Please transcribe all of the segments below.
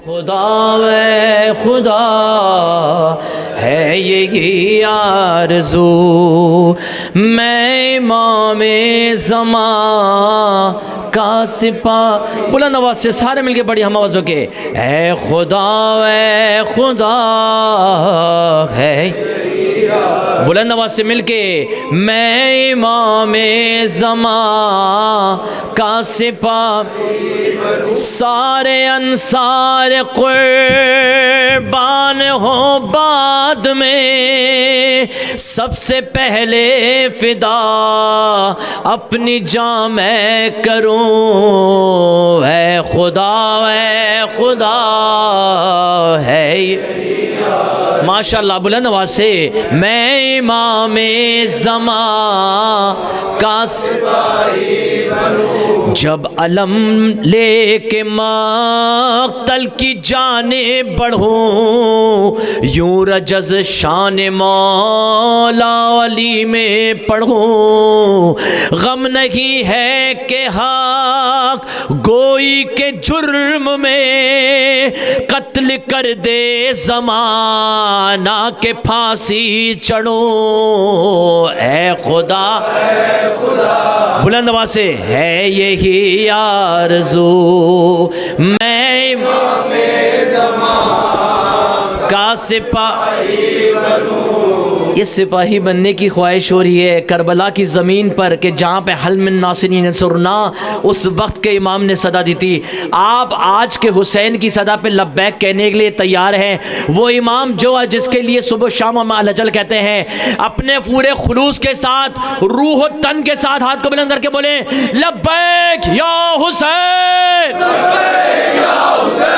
खुदा वे खुदा है यही आरज़ू, मैं इमाम ज़मां का सिपा। बुलंद आवाज़ से सारे मिलके बड़ी हम आवाज़ों के, है खुदा वे खुदा है। बुलंद आवाज़ से मिलके, मैं इमाम ज़मां का सिपा, सारे अंसार कुर्बान हो बाद में, सबसे पहले फिदा अपनी जान मैं करूं। है खुदा है माशाअल्लाह। बुलंद आवाज़ से, मैं इमाम ज़मां का सिपाही बनूं, जब अलम लेके मक़तल की जाने बढ़ूं, यूं रजज़ शान मौला अली में पढ़ूं। गम नहीं है कि हक गोई के जुर्म में, कत्ल कर दे ज़माना के फांसी चढ़ूं। ऐ खुदा बुलंद आवाज़ से, है यही आरज़ू, मैं इमाम ज़मां का सिपाही बनूं। ये सिपाही बनने की ख्वाहिश हो रही है करबला की ज़मीन पर कि जहाँ पे हल मिन नासिरीन यंसुरना उस वक्त के इमाम ने सदा दी थी। आप आज के हुसैन की सदा पे लब्बैक कहने के लिए तैयार हैं। वो इमाम जो है जिसके लिए सुबह शाम हम अल-अजल कहते हैं, अपने पूरे खुलूस के साथ, रूह और तन के साथ हाथ को बुलंद करके बोले, लब्बैक या हुसैन, लब्बैक या हुसैन।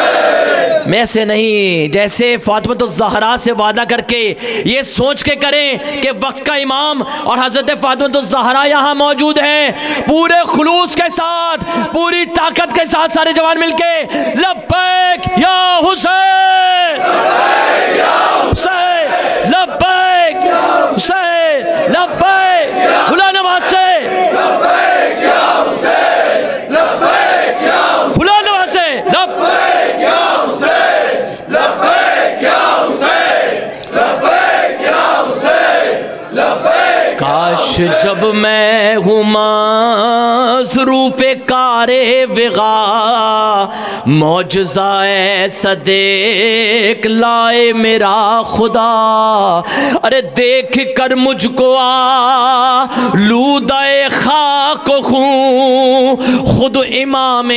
मैं से नहीं, जैसे फातिमा ज़हरा से वादा करके ये सोच के करें कि वक्त का इमाम और हज़रत फातिमा ज़हरा यहाँ मौजूद हैं, पूरे खुलूस के साथ, पूरी ताकत के साथ सारे जवान मिलके लब्बैक या हुसैन, लब्बैक या हुसैन, लब्बैक या हुसैन, लब्बैक। बुलंद आवाज़ से, लब्बैक या हुसैन, लब्बैक या हुसैन, बुलंद आवाज़ से, लब्बैक या हुसैन, लब्बैक या हुसैन, लब्बैक या हुसैन, लब्बैक। काश जब मैं हूँ मज़रूफ़े कारे विगा, मौजज़ा ऐसा देख लाए मेरा खुदा। अरे देख कर मुझको आलूदाए खाक हूँ, खुद इमाम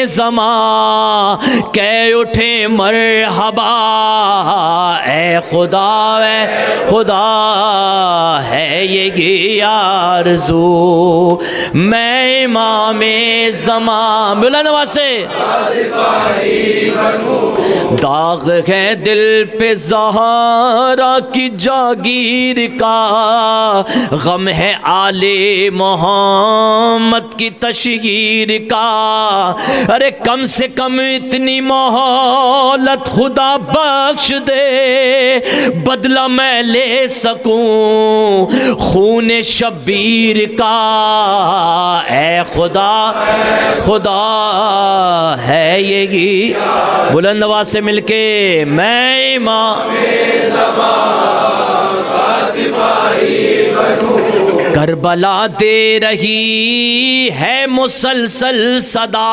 ज़मां कह उठे मरहबा। ऐ खुदा है ये आरज़ू, मैं इमाम ज़मां। बुलंद आवाज़ से, दाग है दिल पे ज़हरा की जागीर का, गम है आले मोहम्मद की तशहीर का। अरे कम से कम इतनी मोहलत खुदा बख्श दे, बदला मैं ले सकूं खून शब्बीर का। ऐ खुदा है यही। बुलंद आवाज़ से मिलके, मैं इमाम करबला दे रही है मुसलसल सदा,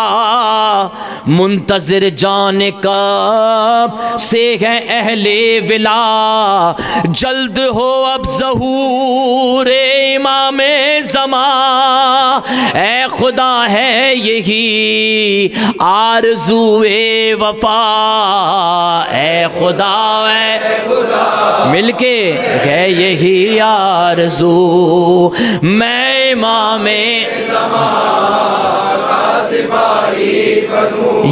मुंतज़िर जाने कब से है अहले विला। जल्द हो अब ज़हूर इमाम ज़मां, ऐ खुदा है यही आरज़ूए वफ़ा। ऐ खुदा मिलके है यही आरज़ू, मैं इमाम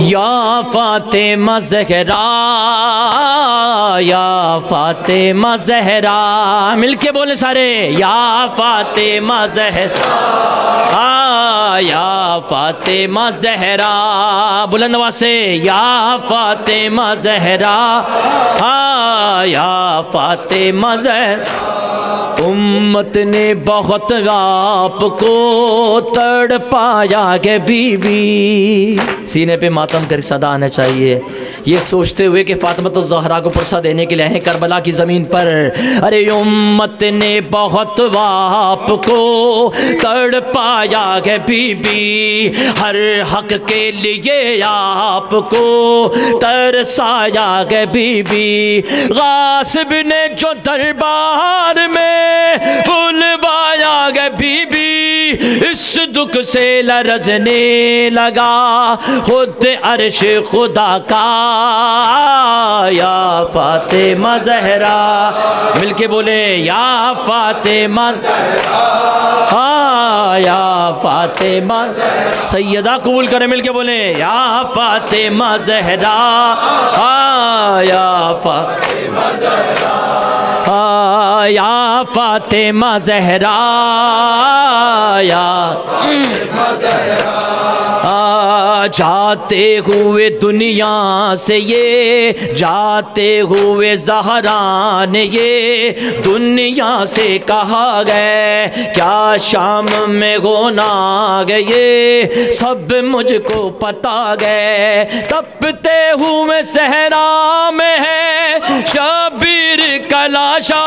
या फातिमा ज़हरा, या फातिमा ज़हरा। मिलके बोले सारे, या फातिमा ज़हरा, या फातिमा ज़हरा। बुलंद आवाज़ से, या फातिमा ज़हरा, या फातिमा ज़हरा। उम्मत ने बहुत आपको तड़पाया के बीबी। सीने पे मातम कर सदा आना चाहिए, ये सोचते हुए कि फातिमा तो ज़हरा को पुरसा देने के लिए हैं करबला की ज़मीन पर। अरे उम्मत ने बहुत आपको तड़पाया है बीबी, हर हक के लिए आपको तरसाया है बीबी। गासिब ने जो दरबार में बुलवाया है बीबी, इस दुख से लरज़ने लगा खुद अर्श खुदा का। या फातिमा ज़हरा, मिलके बोले या फातिमा, हाँ या फातिमा सैयदा, कबूल करें मिलके बोले या फातिमा ज़हरा, हाँ या फातिमा ज़हरा, हाँ या फातिमा ज़हरा, या जाते हुए दुनिया से ये, जाते हुए ज़हरा ने ये दुनिया से कहा गए, क्या शाम में होना गए सब मुझको पता गए। तपते हुए सहरा में है शबीर कलाशा,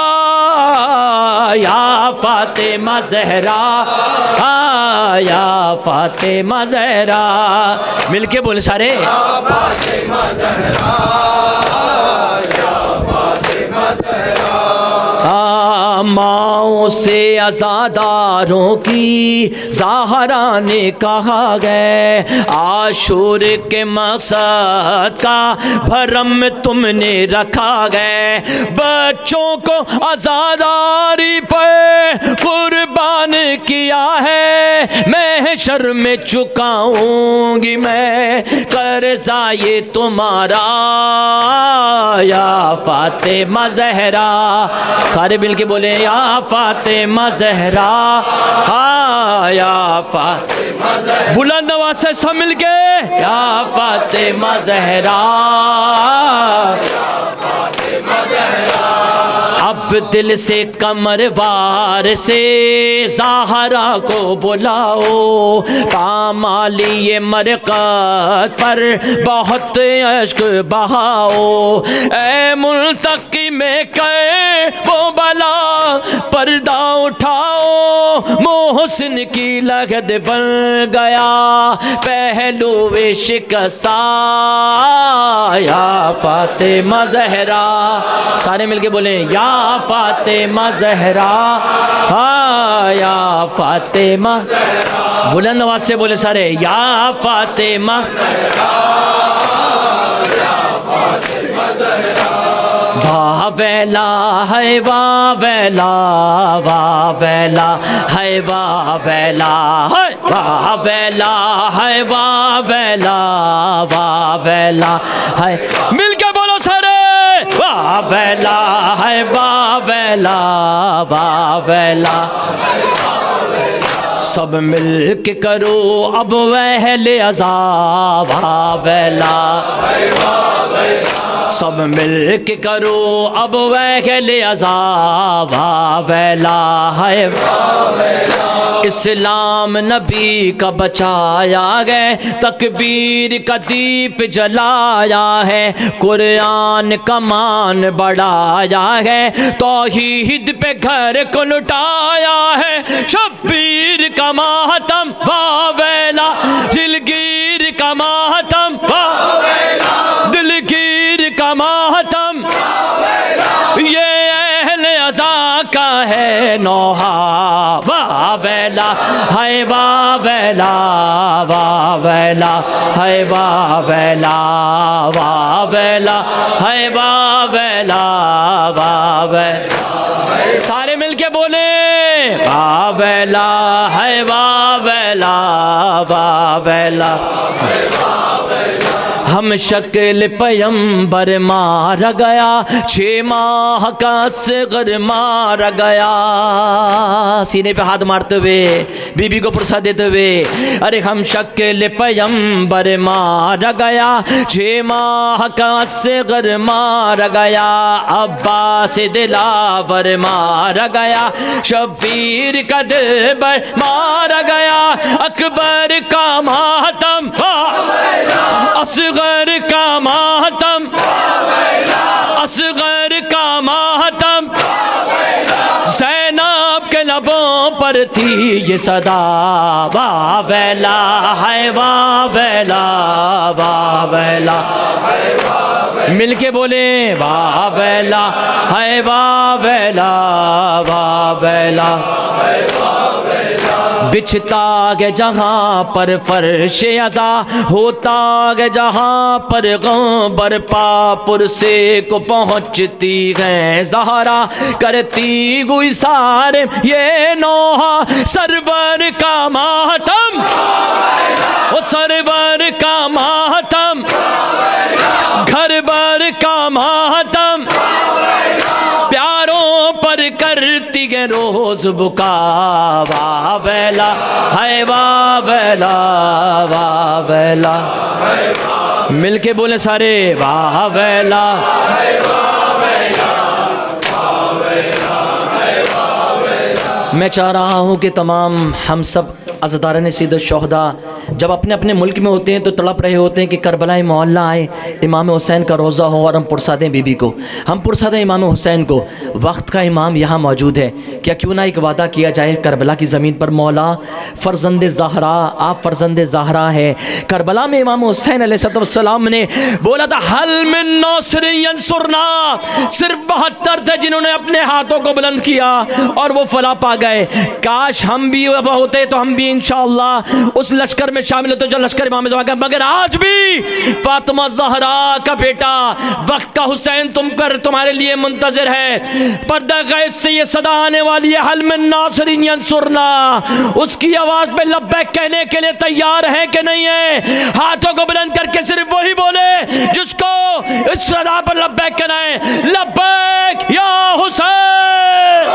या फातिमा ज़हरा, या फातिमा ज़हरा, मिलके बोले सारे या फातिमा ज़हरा, या फातिमा ज़हरा। माओ से अज़ादारों की ज़हरा ने कहा गए, आशूर के मकसद का भरम तुमने रखा गए। बच्चों को अज़ादारी पर कुर्बान किया है, महशर में चुकाऊंगी मैं कर्जा ये तुम्हारा। या फातिमा ज़हरा, सारे मिल के बोले या फातिमा ज़हरा, हाँ या फातिमा ज़हरा, बुलंद आवाज़ से सब मिल के या फातिमा ज़हरा, अब दिल से कमरवार से ज़हरा को बुलाओ, पामाली ये मरकत पर बहुत अश्क बहाओ। ऐ मुल्तकी में कर वो बला पर्दा उठाओ, मोहसिन की लगद बन गया पहलू वे शिकस्ता। या फातिमा ज़हरा, सारे मिलके बोले या फातिमा ज़हरा, हाँ या फातिमा, बुलंद आवाज़ से बोले सारे या फातिमा, वावेला है वावेला, वावेला है वावेला, वावेला है वावेला, वावेला है, मिलके बोलो सारे वावेला है वावेला, वावेला, सब मिल के करो अब वहले अज़ा, वावेला, सब मिल के करो अब वहले अज़ा, वावेला है। इस्लाम नबी का बचाया गए, तकबीर का दीप जलाया है, कुरान का मान बढ़ाया है, तौहीद पे घर को लुटाया है, शब्बीर का मातम वावेला, दिलगीर का मातम वावेला, दिलगीर का मातम, ये अहले अज़ा का है नौहा। वावेला है वावेला, वावेला है वावेला, वावेला है वावेला, वावेला, सारे मिलके बोले वावेला है वावेला, वावेला हम शक्ल पैगंबर मारा गया, 6 माह का असगर मारा गया। सीने पे हाथ मारते हुए बीबी को प्रसाद देते हुए, अरे हम शक्ल पैगंबर मारा गया, 6 माह का असगर मारा गया। अब्बास दिलावर मारा गया, शब्बीर का दिलबर मारा गया। अकबर का मातम, असगर का मातम, असगर का मातम, ज़ैनब के लबों पर थी ये सदा, वाह वेला है वाह वेला, वाह वेला। मिलके बोले वाह वेला है वाह वेला, वाह वेला। बिछता गे जहाँ पर फर्श अज़ा, होता गे जहाँ पर गम बरपा, पुरसे को पहुँचती है ज़हरा, करती गुई सारे ये नोहा। सरवर का मातम, ओ सरवर का मातम, घर भर का मातम, प्यारों पर करती है रोज बुका, वाह वेला है वाह वेला, वाह वेला। मिलके बोले सारे वाह वेला। मैं चाह रहा हूँ कि तमाम हम सब अज़दारान सीद शोहदा जब अपने अपने मुल्क में होते हैं तो तड़प रहे होते हैं कि करबला मोहल्ला आए, इमाम हुसैन का रोज़ा हो और हम पुरसादें बीबी को, हम पुरसादें इमाम हुसैन को। वक्त का इमाम यहाँ मौजूद है, क्या क्यों ना एक वादा किया जाए करबला की ज़मीन पर। मौला फ़र्जंद ज़हरा, आप फ़र्जंद ज़हरा है। करबला में इमाम हुसैन अलैहिस्सलाम ने बोला था हल मिन नासिर यंसुरना, सिर्फ 72 थे जिन्होंने अपने हाथों को बुलंद किया और वो फला पा गए। काश हम भी होते तो हम भी इंशाअल्लाह उस लश्कर में शामिल होते जो लश्कर इमाम ज़हरा का। मगर आज भी फातिमा ज़हरा का बेटा वक्त का हुसैन तुम पर तुम्हारे लिए मुंतज़िर है। पर्दा गैब से ये सदा आने वाली है, हल मिन नासिरिन यंसुरना। उसकी आवाज़ पे लब्बैक कहने के लिए तैयार है कि नहीं है? हाथों को बुलंद करके सिर्फ वही बोले जिसको इस सदा पर लब्बैक कहना है, लब्बैक या हुसैन।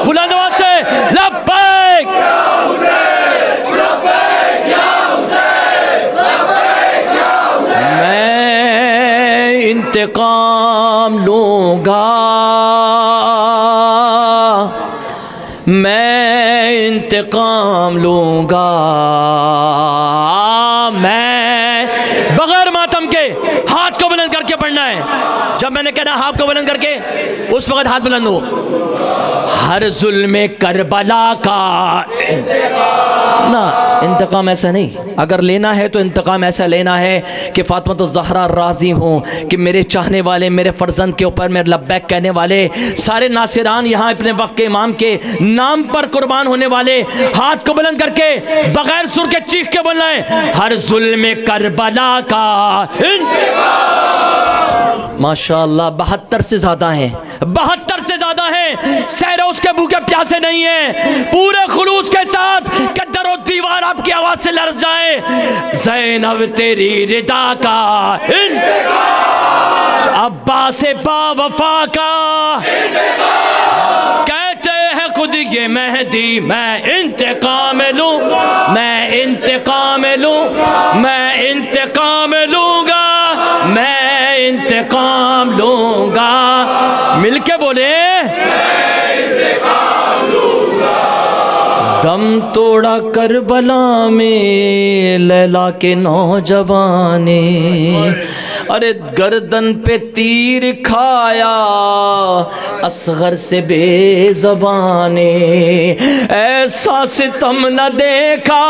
बुलंद आवाज़ से लब्बैक या हुसैन, लब्बैक या हुसैन, लब्बैक या हुसैन। मैं इंतकाम लूँगा, मैं इंतकाम लूँगा, मैं बगैर मातम के हाथ को बुलंद करके पढ़ना है। जब मैंने कहना हाथ को बुलंद करके, उस वक्त हाथ बुलंद हो। हर जुल्म करबला का ना इंतकाम ऐसा नहीं, अगर लेना है तो इंतकाम ऐसा लेना है कि फातिमा तो ज़हरा राज़ी हूँ कि मेरे चाहने वाले, मेरे फ़र्जंद के ऊपर मेरे लब्बैक कहने वाले सारे नासिरान यहाँ अपने वक्त के इमाम के नाम पर कुर्बान होने वाले हाथ को बुलंद करके बगैर सुर के चीख के बोलना है, हर जुल्म करबला का माशाअल्लाह 72 से ज़्यादा हैं, 72 से ज़्यादा हैं। सहरे उसके भूखे प्यासे नहीं हैं। पूरे खुलूस के साथ कद्दर और दीवार आपकी आवाज़ से लर्ज़ जाए, ज़ैनब तेरी रिदा का अब्बास बावफा का कहते हैं खुद ये मेहदी, मैं इंतकाम लूँ, मैं इंतकाम लूँ, मैं इंतकाम लूँगा, मैं इंतकाम लूँगा। मिलके बोले दम तोड़ा करबला में लैला के नौजवाने, अरे गर्दन पे तीर खाया असगर से बेज़बाने, ऐसा सितम न देखा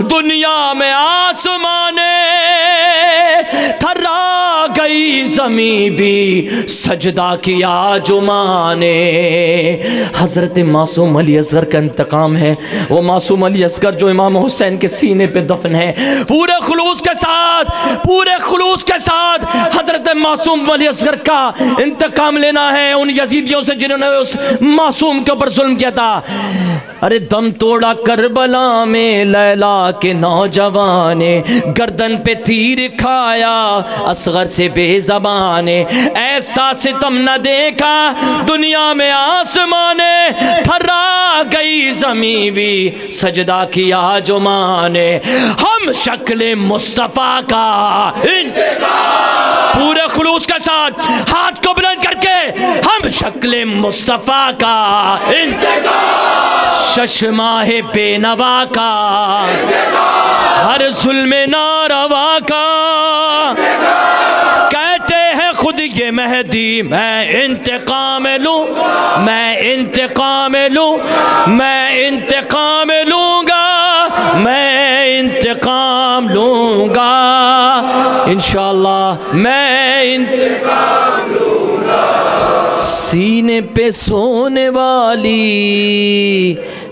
दुनिया में आसमाने, थर्रा गई गई ज़मीं भी सजदा किया जो माँ ने। हज़रत मासूम अली असगर का इंतकाम है। वो मासूम अली असगर जो इमाम हुसैन के सीने पे दफन है, पूरे खुलूस के साथ हज़रत मासूम अली असगर का इंतकाम लेना है उन यजीदियों से जिन्होंने उस मासूम के ऊपर जुल्म किया था। अरे दम तोड़ा करबला में लैला के नौजवाने, गर्दन पे तीर खाया असगर से बेज़बाने। ऐसा सितम न देखा दुनिया में आसमाने, थर्रा गई ज़मीं भी सजदा किया जो माने। हम शक्ल मुस्तफ़ा का पूरे खुलूस के साथ हाथ को बुलंद करके, हम शक्ल मुस्तफ़ा का शशमाह बेनवा का, हर जुल्म नारवा का, कहते हैं खुद ये मेहदी मैं इंतकाम लूँ, मैं इंतकाम लूँ, मैं इंतकाम लूँगा, मैं इंतकाम लूँगा इंशाअल्लाह, मैं इंतकाम लूँगा। सीने पे सोने वाली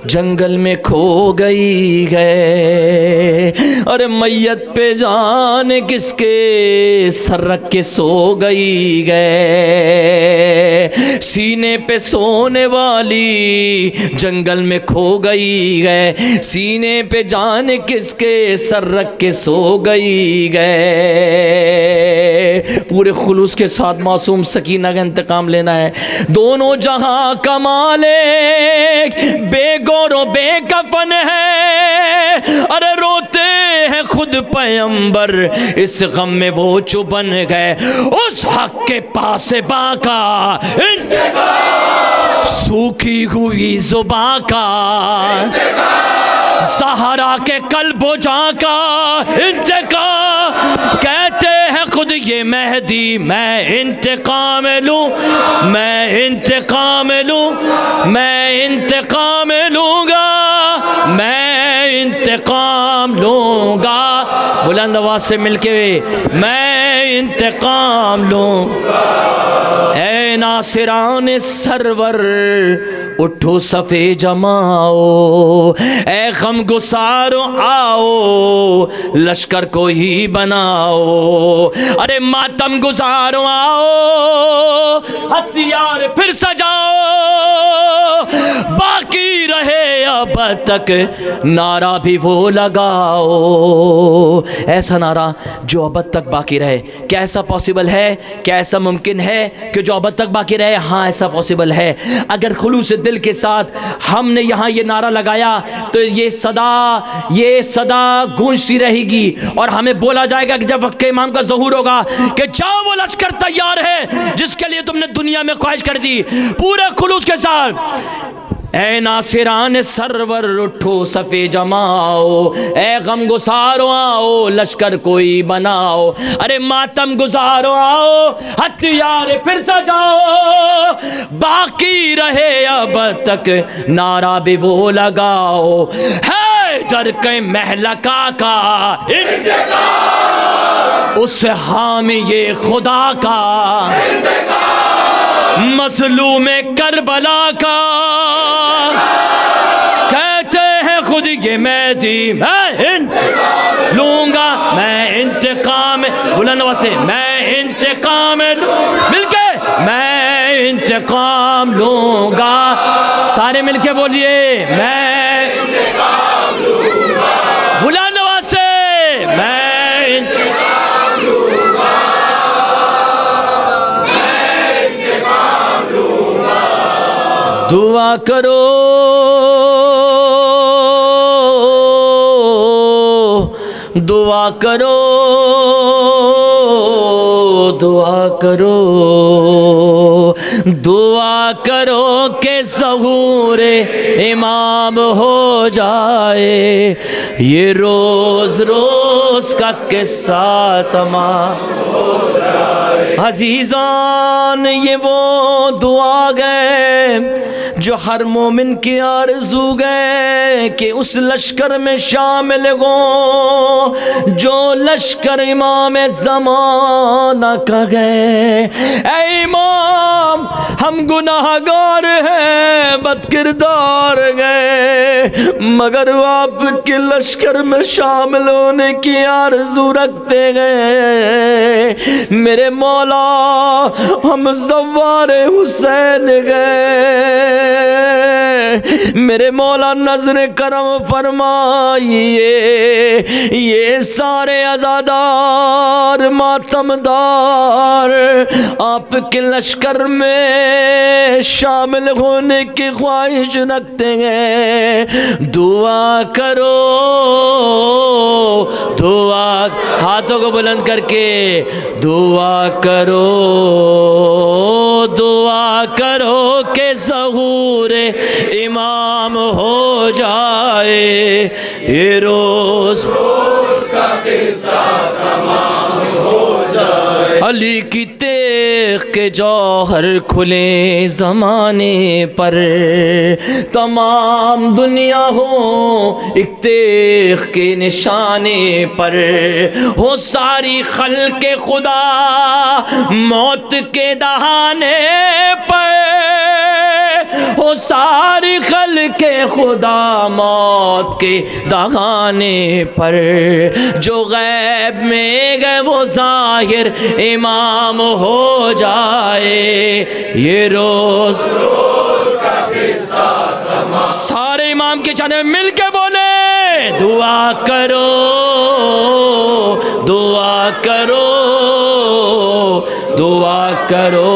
जंगल में खो गई है, अरे मैयत पे जान किसके सर रख के सो गई है। सीने पे सोने वाली जंगल में खो गई है, सीने पे जान किसके सर रख के सो गई है। पूरे खुलूस के साथ मासूम सकीना का इंतकाम लेना है। दोनों जहां का मालिक बेगौरो बेकफन है, अरे रोते हैं खुद पैगंबर इस गम में वो चुबन गए। उस हक के पास बाका सूखी हुई जुबां का, सहारा के कल्बो जा का इंतकाम, कहते हैं खुद ये मेहदी मैं इंतकाम लूँ, मैं इंतकाम लूँ, मैं इंतकाम लूँगा, मैं इंतकाम लूँगा। बुलंद आवाज़ से मिलके मैं इंतकाम लूँगा। ऐ नासिरान सरवर उठो सफ़े जमाओ, ऐ गम गुसारो आओ लश्कर को ही बनाओ, अरे मातम गुजारो आओ हथियार फिर सजाओ, बाकी रहे अब तक नारा भी वो लगाओ। ऐसा नारा जो अब तक बाकी रहे। क्या ऐसा पॉसिबल है? क्या ऐसा मुमकिन है कि जो अब तक बाकी रहे? हाँ ऐसा पॉसिबल है। अगर खुलूस दिल के साथ हमने यहाँ ये नारा लगाया तो ये सदा गूंजती रहेगी और हमें बोला जाएगा कि जब वक्त के इमाम का ज़हूर होगा कि जाओ वो लश्कर तैयार है जिसके लिए तुमने दुनिया में ख्वाहिश कर दी। पूरे खुलूस के साथ ऐ नासिरान सरवर उठो सफ़े जमाओ, ऐ गम गुसारो आओ लश्कर कोई बनाओ, अरे मातम गुजारो आओ हथियार फिर सजाओ, बाकी रहे अब तक नारा भी वो लगाओ। है दर के महलका का उस हामी ये खुदा का, मज़लूम करबला का, कहते हैं खुद ये मेहदी मैं लूँगा, मैं इंतकाम बुलंद आवाज़ से मैं इंतकाम मिलके मैं इंतकाम लूँगा। सारे मिलके बोलिए मैं इंतकाम लूँगा, बुलंद आवाज़ से मैं इंतकाम लूँगा, मैं इंतकाम लूँगा। दुआ करो दुआ करो दुआ करो दुआ करो के ज़हूर इमाम हो जाए, ये रोज़ रोज़ का किस्सा तमाम हो जाए। अज़ीज़ान ये वो दुआ गए जो हर मोमिन की आरज़ू गए कि उस लश्कर में शामिल हो जो लश्कर इमाम ज़माना का गए। ऐ इमाम हम गुनाहगार हैं, बदकिरदार गए, मगर आपके लश्कर में शामिल होने की आरज़ू रखते गए। मेरे मौला हम ज़व्वार हुसैन गए। मेरे मौला नजर करम फरमाइए, ये सारे आज़ादार मातमदार आपके लश्कर में शामिल होने की ख्वाहिश रखते हैं। दुआ करो, दुआ, हाथों को बुलंद करके दुआ करो, दुआ करो के ज़हूर इमाम हो जाए। ये रोज़ का किस्सा तमाम हो जाए। अली की तेग के जौहर खुले ज़माने पर, तमाम दुनिया हो एक तेग के निशाने पर, हो सारी खल्क़े खुदा मौत के दहाने पर, हो सारी खल्क़े खुदा मौत के दहाने पर। जो गैब में गए वो ज़ाहिर इमाम हो जाए। ये रोज़ का किस्सा तमाम। सारे इमाम के जाने मिल के बोले दुआ करो, दुआ करो, दुआ करो,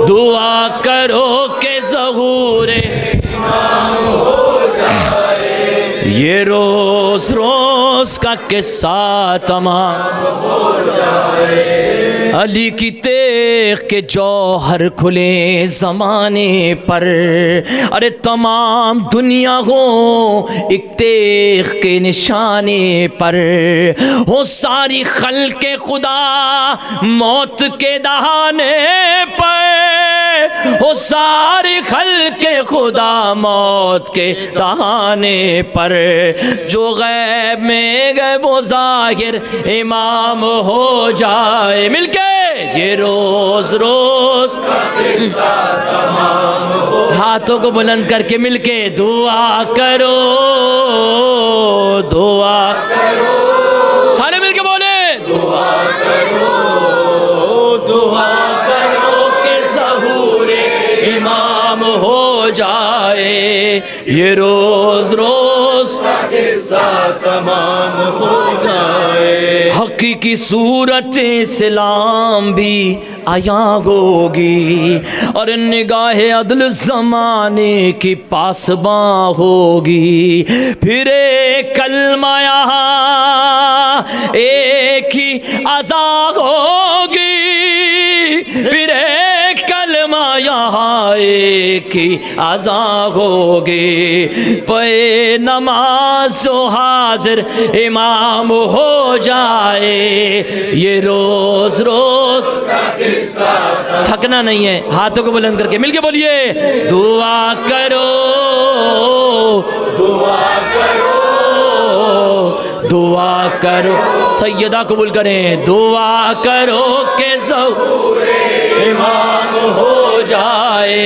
दुआ करो के ज़हूर इमाम हो जाए। ये रोज़ रोज़ का किस्सा तमाम हो जाए। अली की तेग के जौहर खुले ज़माने पर, अरे तमाम दुनिया हो एक तेग के निशाने पर, हो सारी खल्क़े खुदा मौत के दहाने पर, हो सारी खल्क़े खुदा मौत के दहाने पर। जो गैब में गए वो ज़ाहिर इमाम हो जाए। मिलके ये रोज़ रोज़ हाथों को बुलंद करके मिलके दुआ करो, दुआ करो, सारे मिलके बोले दुआ करो, दुआ करो के ज़हूर इमाम हो जाए। ये रोज़ रोज़ का किस्सा तमाम हो जाए। हकीकी सूरत इस्लाम भी आया होगी, और निगाहे अदल ज़माने की पासबां होगी। फिर एक कलमा यहाँ एक ही अज़ा होगी, फिर एक कलमा यहाँ एक ही अज़ा होगी। पे नमाज़ हाजिर इमाम हो जाए। ये रोज़ रोज़ थकना नहीं है। हाथों को बुलंद करके मिलके बोलिए दुआ करो, दुआ करो, दुआ करो। सैयदा कबूल करें, दुआ करो के ज़हूर इमाम हो जाए।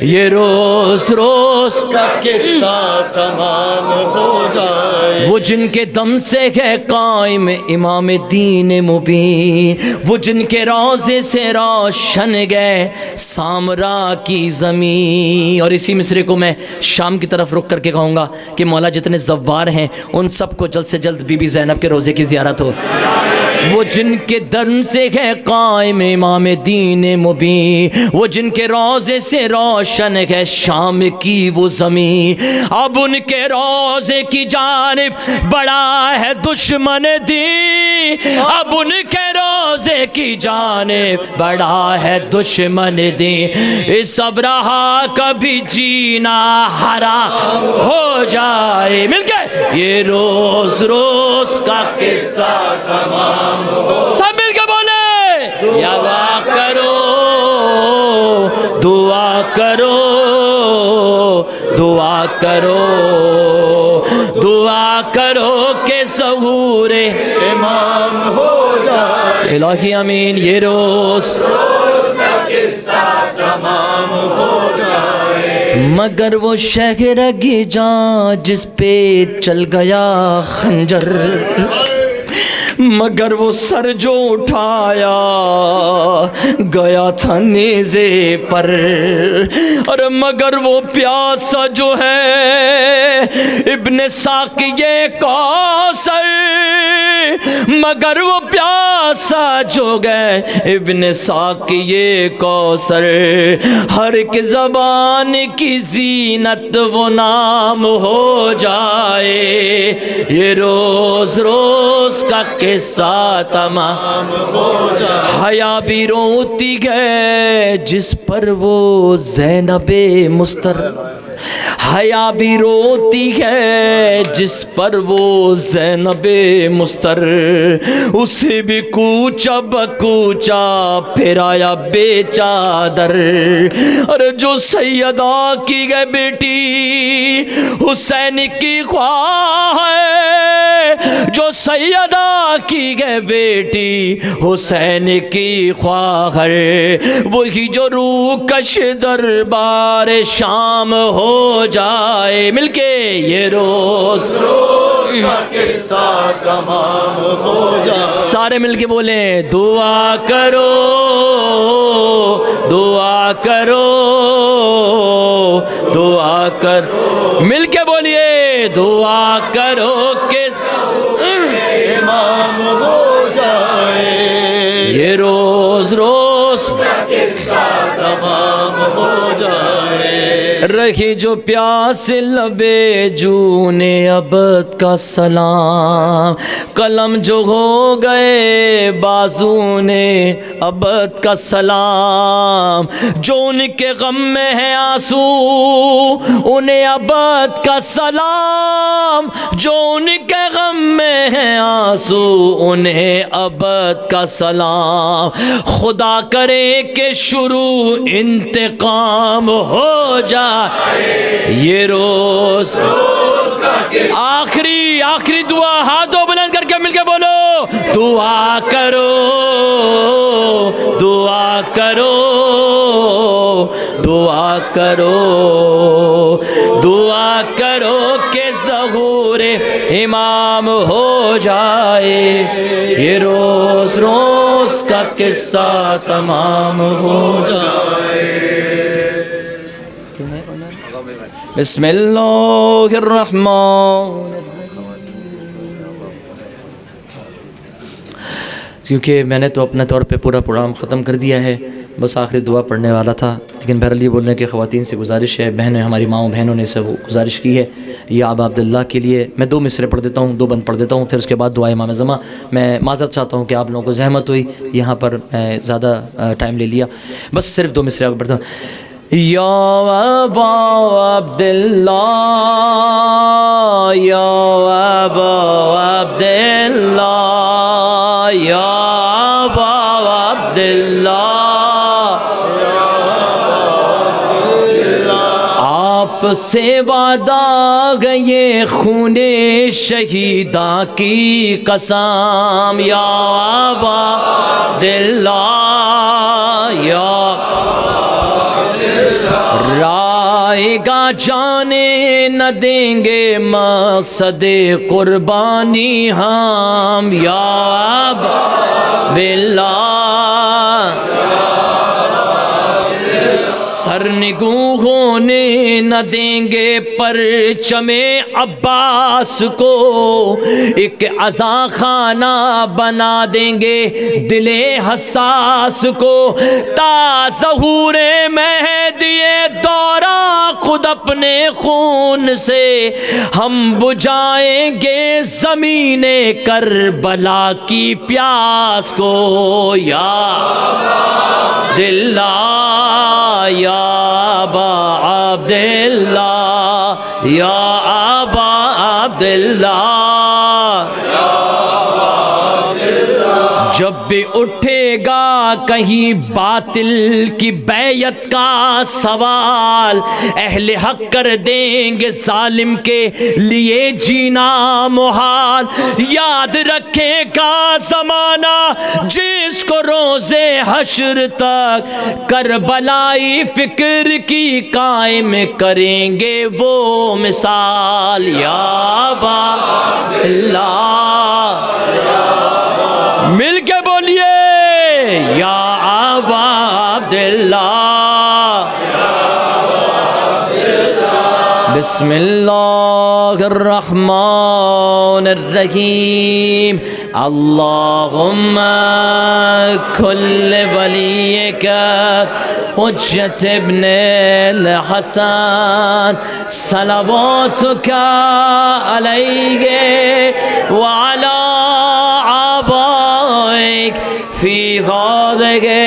ये रोज़ रोज़ का किस्सा तमाम हो जाए। वो जिनके दम से है कायम इमाम दीन मुबीन, वो जिनके रोज़े से रोशन गए सामरा की ज़मीन। और इसी मिसरे को मैं शाम की तरफ रुक करके कहूँगा कि मौला जितने ज़व्वार हैं उन सबको जल्द से जल्द बीबी ज़ैनब के रोज़े की ज़ियारत हो। वो जिनके दम से है कायम इमाम दीन मुबीन, वो जिनके रोज़े से रोशन है शाम की वो ज़मीन। अब उनके रोज़े की जानिब बड़ा है दुश्मन दी, अब उनके रोज़े की जानिब बड़ा है दुश्मन दी। सब रहा कभी जीना हरा हो जाए। मिलके ये रोज़ रोज़ का किस्सा तमाम हो। सब मिलके बोले दुआ करो, दुआ करो, दुआ करो, दुआ करो के के ज़हूरे इमाम हो जाए, इलाही अमीन। ये रोज़ तमाम हो जाए, मगर वो शहरगी जान जिस पे चल गया खंजर, मगर वो सर जो उठाया गया था नेज़े पर, और मगर वो प्यासा जो है इब्ने साक़िये कौसर, मगर वो प्यासा जो गए इब्ने साक़िये कौसर, हर एक ज़बान की ज़ीनत वो नाम हो जाए। ये रोज़ रोज़ का किस्सा तमाम हो जाए, हया भी रोती है जिस पर वो ज़ैनबे मुस्तर, हया भी रोती है जिस पर वो ज़ैनबे मुस्तर, उसे भी कूचा बकूचा फिराया बेचादर, और जो सैयदा की गए बेटी हुसैन की ख्वाह है, जो सैयदा की गए बेटी हुसैन की ख्वाह है, वही जो रूह कश दरबार शाम हो जाए। मिलके ये रोज़ का किस्सा तमाम हो जाए, सारे मिलके बोले दुआ करो, दुआ करो, दुआ करो, मिलके बोलिए दुआ करो कि इमाम हो जाए, ये रोज़ रोज़ तमाम हो जाए, रही जो प्यास लबे जूने अबद का सलाम, कलम जो हो गए बाजू ने अबद का सलाम, जो उनके गम में है आंसू उन्हें अबद का सलाम, जो उनके गम में है आंसू उन्हें अबद का सलाम, खुदा करे कि शुरू इंतकाम हो जाए। ये रोज़ आखिरी दुआ, हाथ दो बुलंद करके मिलके बोलो दुआ करो, दुआ करो, दुआ करो, दुआ करो कि ज़हूरे इमाम हो जाए। ये रोज़ रोज़ का किस्सा तमाम हो जाए। बिस्मिल्लाहिर्रहमानिर्रहीम। क्योंकि मैंने तो अपने तौर पे पूरा प्रोग्राम ख़त्म कर दिया है, बस आखिरी दुआ पढ़ने वाला था, लेकिन बहरहाल ये बोलने की ख़वातीन से गुजारिश है, बहनें हमारी माओ बहनों ने सब गुजारिश की है, ये आबा अब्दुल्ला के लिए मैं 2 मिसरे पढ़ देता हूँ, 2 बंद पढ़ देता हूँ, फिर उसके बाद दुआ इमाम ज़मा। मैं माज़रत चाहता हूँ कि आप लोगों को ज़हमत हुई, यहाँ पर मैं ज़्यादा टाइम ले लिया, बस सिर्फ 2 मिसरे पढ़ता हूँ। या अबा अब्दुल्ला, या अबा अब्दुल्ला, या अबा अब्दुल्ला, आपसे वादा गए खूने शहीदा की कसम, या अबा अब्दुल्ला, या राएगा जाने न देंगे मकसदे कुर्बानी हम, या अब्दुल्ला, सरनिगू होने न देंगे परचमे अब्बास को, एक अज़ा खाना बना देंगे दिले हसास को, ताज़हूरे मेहदिए दौरा खुद अपने खून से हम बुझाएंगे ज़मीने करबला की प्यास को, या दिल्ला, या अबा अब्दुल्ला, या अबा अब्दुल्ला, जब भी उठेगा कहीं बातिल की बैयत का सवाल, अहले हक कर देंगे जालिम के लिए जीना मुहाल। याद रखेगा ज़माना जिसको रोज़े हश्र तक करबलाई फिक्र की कायम करेंगे वो मिसाल। या अल्लाह मिल के बोलिए या अबा अब्दुल्लाह। बिस्मिल्लाहिर्रहमानिर्रहीम। अल्लाहुम्मा कुल्ल वलियका हुज्जत इब्नुल हसन सलवातुका अलैहि व अला आबाइक फी हाज़िहि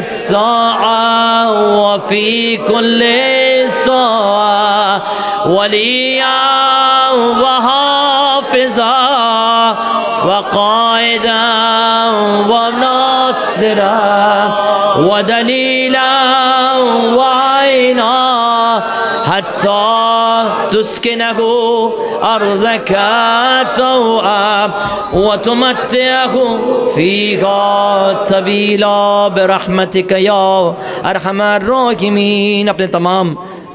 स्साअ व फी कुल्लि स्साअ वलिया व हाफ़िज़ा व क़ाइदा व नासिरा व दलीला व आइना हत्ता तुस्किनहु अर्ज़का तौअब व तुमत्तिअहु फ़ीहा तवीला बिरहमतिका या अरहमर राहिमीन। अपने तमाम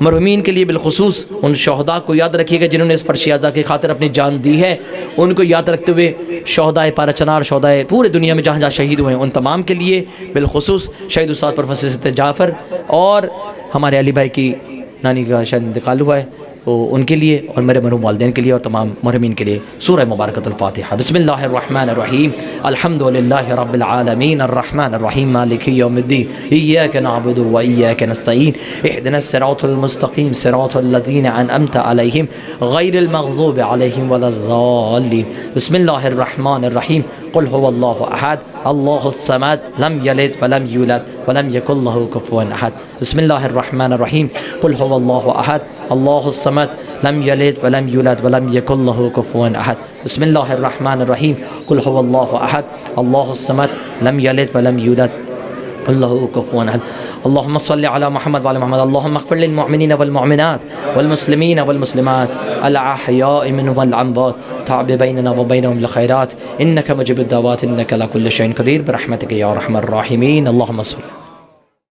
मरहूमीन के लिए बिलखुसूस उन शहदा को याद रखिएगा जिन्होंने इस फर्श आज़ा की खातिर अपनी जान दी है। उनको याद रखते हुए शहदाए पारा चनार, शहदाए पूरे दुनिया में जहाँ जहाँ शहीद हुए हैं उन तमाम के लिए बिलखुसूस शहीद उस्ताद प्रोफेसर सैयद जाफ़र और हमारे अली भाई की नानी का शायद इंतकाल हुआ है तो उनके लिए और मेरे मरहूम वालिदैन के लिए और तमाम मरहूमीन के लिए सूरह मुबारकतुल फातिहा। बिस्मिल्लाहिर्रहमानिर्रहीम। अल्हम्दुलिल्लाहि रब्बिल आलमीन अर्रहमानिर्रहीम मालिकि यौमिद्दीन इय्याका नअबुदु व इय्याका नस्तईन इहदिनस सिरातल मुस्तक़ीम सिरातल लज़ीना अनअमता अलैहिम गैरिल मग़ज़ूबि अलैहिम वलद्दाल्लीन। बिस्मिल्लाहिर्रहमानिर्रहीम। क़ुल हुवल्लाहु अहद अल्लाहुस समद लम यलिद वलम यूलद वलम यकुल लहू कुफ़ुवन अहद। बिस्मिल्लाहिर्रहमानिर्रहीम। क़ुल हुवल्लाहु अहद अल्लाहुस समद लम यलिद वलम यूलद वलम यकुल लहू कुफ़ुवन अहद। बिस्मिल्लाहिर्रहमानिर्रहीम। क़ुल हुवल्लाहु अहद अल्लाहुस समद लम यलिद वलम यूलद वल्लाहु कुफ़ुवन अहद। अल्लाहुम्मा सल्लि अला मुहम्मद व अला मुहम्मद। अल्लाहुम्मा इग़फ़िर लिल मुअमिनीन वल मुअमिनात वल मुस्लिमीन वल मुस्लिमात अल अहयाइ मिनहुम वल अमवात ताब बैनना व बैनहुम बिल खैरात इन्नका मुजीबुद दअवात इन्नका अला कुल्लि शैइन क़दीर बिरहमतिका या अरहमर राहिमीन। अल्लाहुम्मा सल्लि